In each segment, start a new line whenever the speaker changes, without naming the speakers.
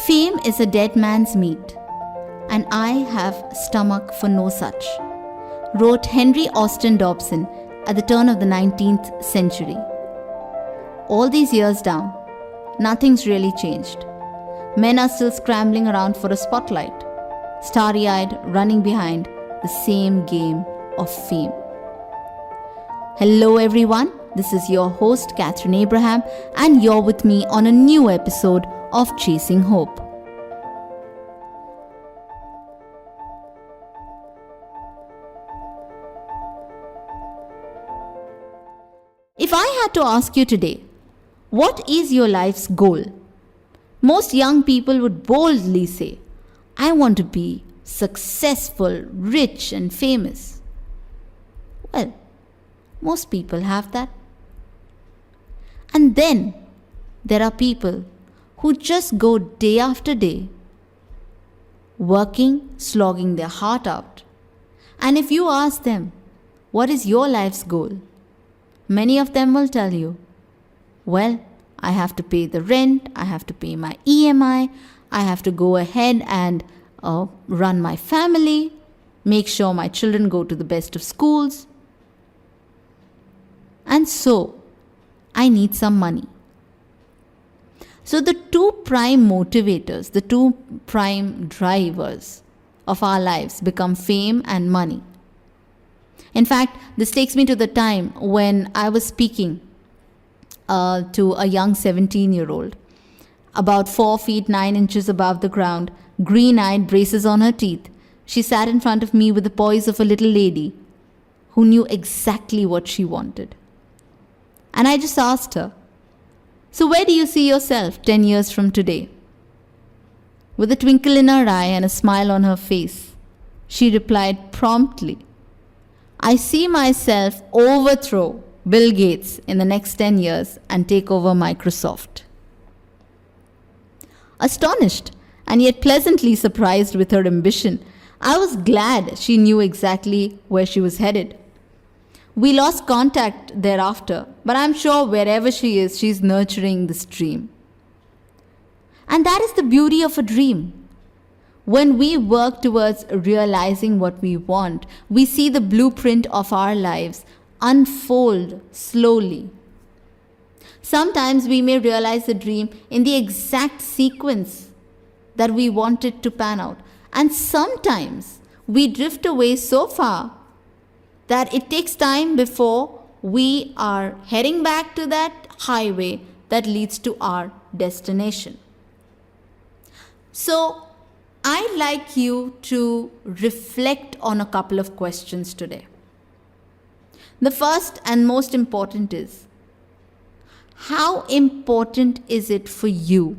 Fame is a dead man's meat, and I have stomach for no such, wrote Henry Austin Dobson at the turn of the 19th century. All these years down, nothing's really changed. Men are still scrambling around for a spotlight, starry-eyed, running behind the same game of fame. Hello everyone, this is your host Catherine Abraham, and you're with me on a new episode of Chasing Hope. If I had to ask you today, what is your life's goal? Most young people would boldly say, I want to be successful, rich and famous. Well, most people have that. And then there are people who just go day after day, working, slogging their heart out. And if you ask them, what is your life's goal? Many of them will tell you, well, I have to pay the rent, I have to pay my EMI, I have to go ahead and run my family, make sure my children go to the best of schools. And so, I need some money. So the two prime motivators, the two prime drivers of our lives become fame and money. In fact, this takes me to the time when I was speaking to a young 17-year-old, about 4 feet 9 inches above the ground, green-eyed, braces on her teeth. She sat in front of me with the poise of a little lady who knew exactly what she wanted. And I just asked her, so where do you see yourself 10 years from today? With a twinkle in her eye and a smile on her face, she replied promptly, I see myself overthrow Bill Gates in the next 10 years and take over Microsoft. Astonished and yet pleasantly surprised with her ambition, I was glad she knew exactly where she was headed. We lost contact thereafter, but I'm sure wherever she is, she's nurturing this dream. And that is the beauty of a dream. When we work towards realizing what we want, we see the blueprint of our lives unfold slowly. Sometimes we may realize the dream in the exact sequence that we want it to pan out. And sometimes we drift away so far that it takes time before we are heading back to that highway that leads to our destination. So, I'd like you to reflect on a couple of questions today. The first and most important is, how important is it for you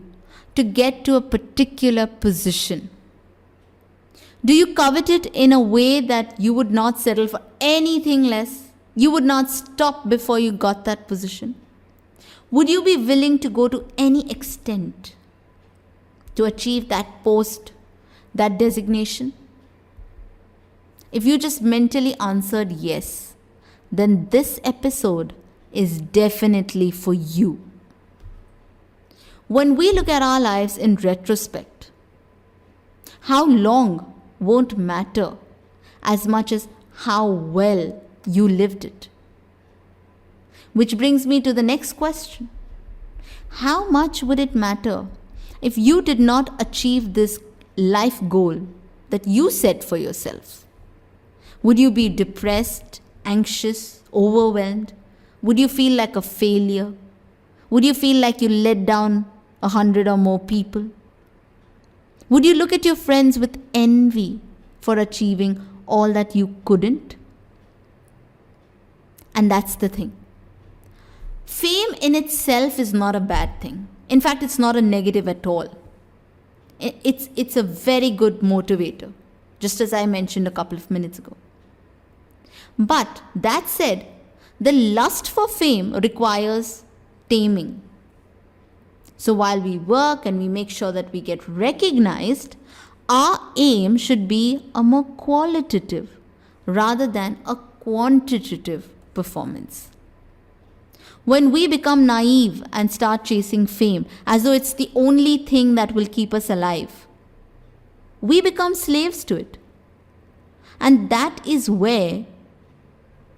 to get to a particular position? Do you covet it in a way that you would not settle for anything less? You would not stop before you got that position? Would you be willing to go to any extent to achieve that post, that designation? If you just mentally answered yes, then this episode is definitely for you. When we look at our lives in retrospect, how long won't matter as much as how well you lived it. Which brings me to the next question. How much would it matter if you did not achieve this life goal that you set for yourself? Would you be depressed, anxious, overwhelmed? Would you feel like a failure? Would you feel like you let down 100 or more people? Would you look at your friends with envy for achieving all that you couldn't? And that's the thing. Fame in itself is not a bad thing. In fact, it's not a negative at all. It's a very good motivator, just as I mentioned a couple of minutes ago. But that said, the lust for fame requires taming. So while we work and we make sure that we get recognized, our aim should be a more qualitative rather than a quantitative performance. When we become naive and start chasing fame as though it's the only thing that will keep us alive, we become slaves to it. And that is where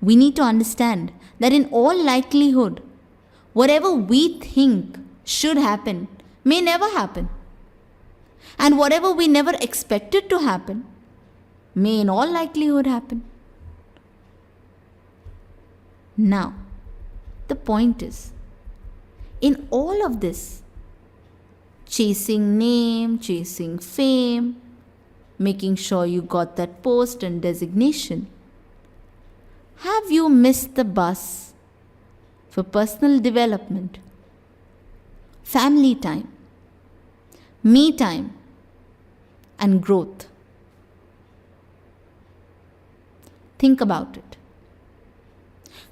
we need to understand that in all likelihood, whatever we think should happen may never happen. And whatever we never expected to happen may in all likelihood happen. Now, the point is, in all of this, chasing name, chasing fame, making sure you got that post and designation, have you missed the bus for personal development, family time, me time, and growth? Think about it.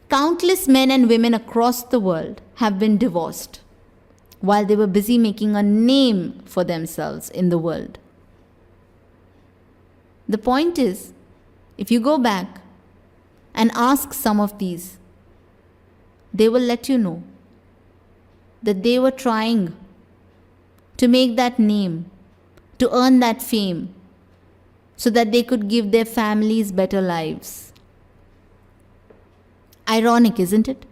Countless men and women across the world have been divorced while they were busy making a name for themselves in the world. The point is, if you go back and ask some of these, they will let you know that they were trying to make that name, to earn that fame, so that they could give their families better lives. Ironic, isn't it?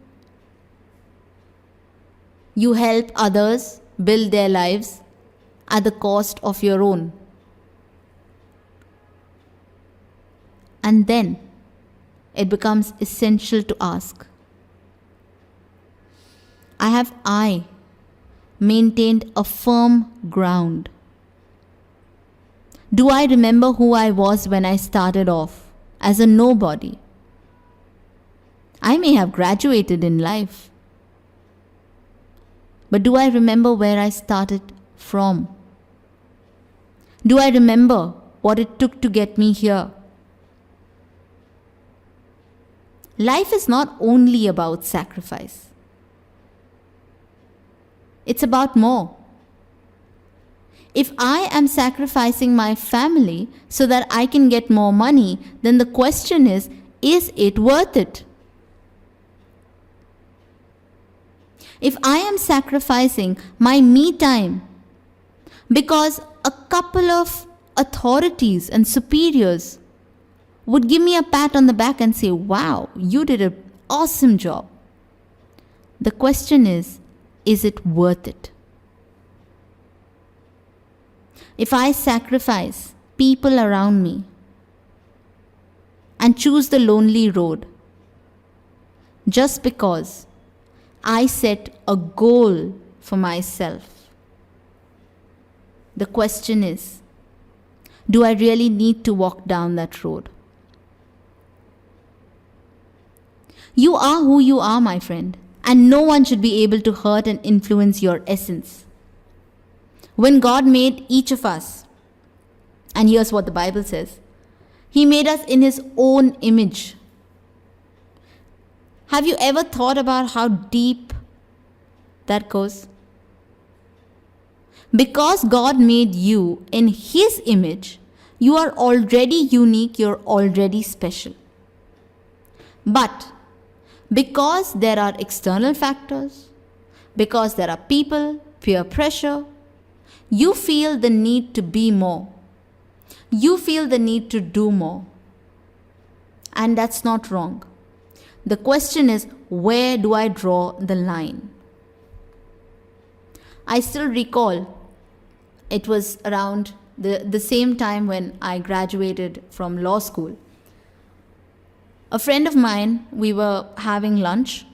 You help others build their lives at the cost of your own. And then it becomes essential to ask, have I maintained a firm ground? Do I remember who I was when I started off as a nobody? I may have graduated in life, but do I remember where I started from? Do I remember what it took to get me here? Life is not only about sacrifice. It's about more. If I am sacrificing my family so that I can get more money, then the question is it worth it? If I am sacrificing my me time because a couple of authorities and superiors would give me a pat on the back and say, wow, you did an awesome job. The question is it worth it? If I sacrifice people around me and choose the lonely road just because I set a goal for myself, the question is, do I really need to walk down that road? You are who you are, my friend, and no one should be able to hurt and influence your essence. When God made each of us, and here's what the Bible says, He made us in His own image. Have you ever thought about how deep that goes? Because God made you in His image, you are already unique, you're already special. But because there are external factors, because there are people, peer pressure, you feel the need to be more. You feel the need to do more. And that's not wrong. The question is, where do I draw the line? I still recall it was around the same time when I graduated from law school. A friend of mine, we were having lunch,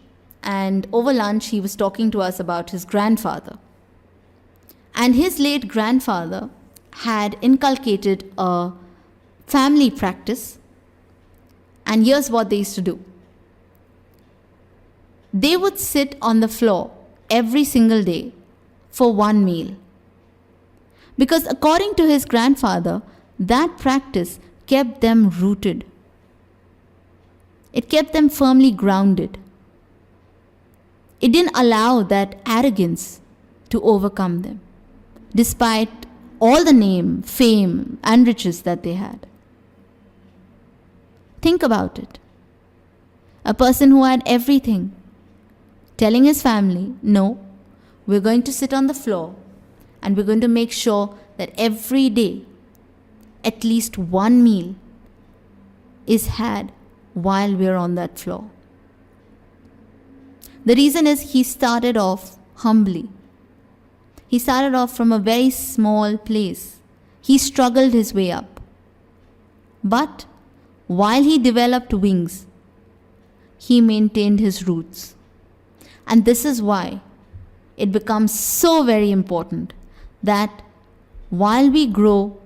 and over lunch he was talking to us about his grandfather. And his late grandfather had inculcated a family practice, and here's what they used to do. They would sit on the floor every single day for one meal. Because according to his grandfather, that practice kept them rooted. It kept them firmly grounded. It didn't allow that arrogance to overcome them, despite all the name, fame, and riches that they had. Think about it. A person who had everything telling his family, no, we're going to sit on the floor and we're going to make sure that every day at least one meal is had while we're on that floor. The reason is he started off humbly. He started off from a very small place. He struggled his way up. But while he developed wings, he maintained his roots. And this is why it becomes so very important that while we grow,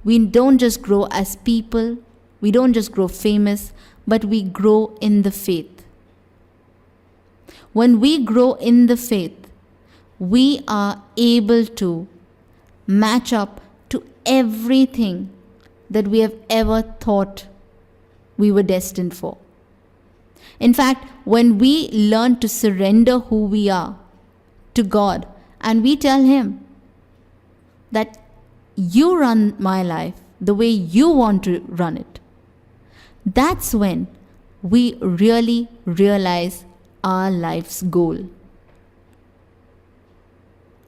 we don't just grow as people, we don't just grow famous, but we grow in the faith. When we grow in the faith, we are able to match up to everything that we have ever thought we were destined for. In fact, when we learn to surrender who we are to God and we tell Him that you run my life the way you want to run it, that's when we really realize our life's goal.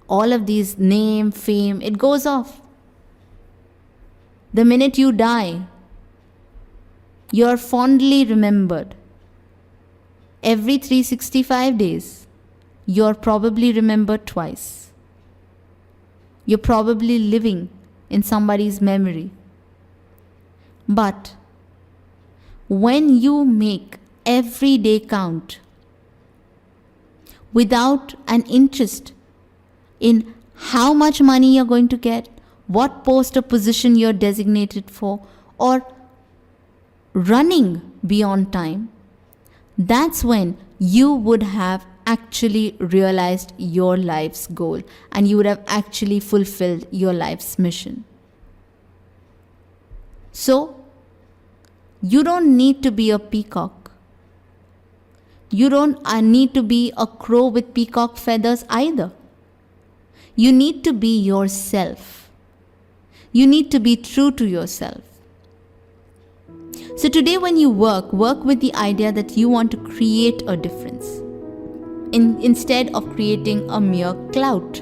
All of these name, fame, it goes off. The minute you die, you're fondly remembered. Every 365 days, you're probably remembered twice. You're probably living in somebody's memory. But when you make every day count without an interest in how much money you're going to get, what post or position you're designated for, or running beyond time, that's when you would have actually realized your life's goal and you would have actually fulfilled your life's mission. So, you don't need to be a peacock. You don't need to be a crow with peacock feathers either. You need to be yourself. You need to be true to yourself. So today when you work with the idea that you want to create a difference instead of creating a mere clout.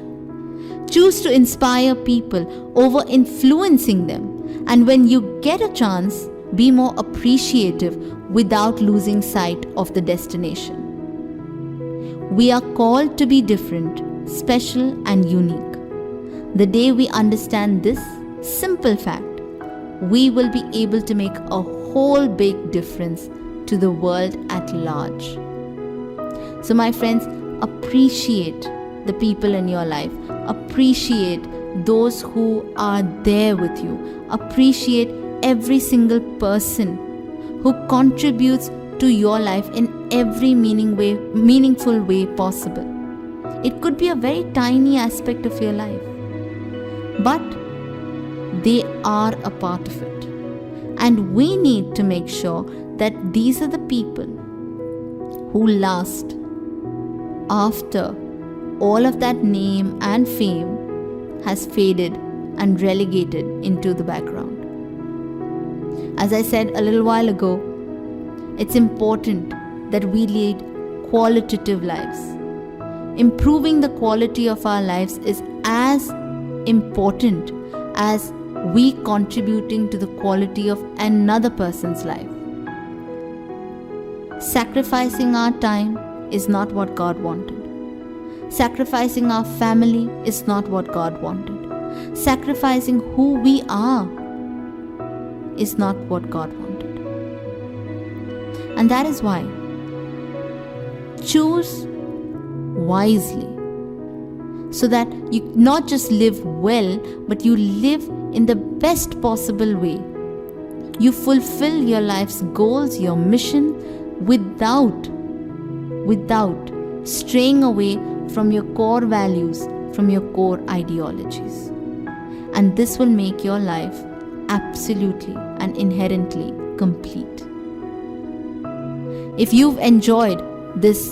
Choose to inspire people over influencing them. And when you get a chance, be more appreciative without losing sight of the destination. We are called to be different, special and unique. The day we understand this simple fact, we will be able to make a whole big difference to the world at large. So my friends, appreciate the people in your life. Appreciate those who are there with you. Appreciate every single person who contributes to your life in every meaningful way possible. It could be a very tiny aspect of your life, but they are a part of it. And we need to make sure that these are the people who last after all of that name and fame has faded and relegated into the background. As I said a little while ago, it's important that we lead qualitative lives. Improving the quality of our lives is as important as we contributing to the quality of another person's life. Sacrificing our time is not what God wanted. Sacrificing our family is not what God wanted. Sacrificing who we are is not what God wanted. And that is why choose wisely, so that you not just live well, but you live in the best possible way. You fulfill your life's goals, your mission, without straying away from your core values, from your core ideologies. And this will make your life absolutely and inherently complete. If you've enjoyed this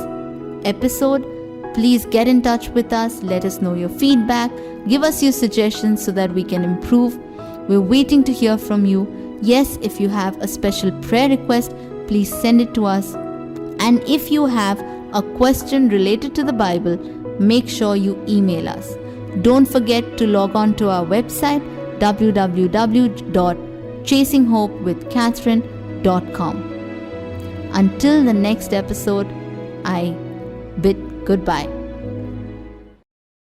episode, please get in touch with us. Let us know your feedback. Give us your suggestions so that we can improve. We're waiting to hear from you. Yes, if you have a special prayer request, please send it to us. And if you have a question related to the Bible, make sure you email us. Don't forget to log on to our website www.chasinghopewithcatherine.com. Until the next episode, I bid goodbye.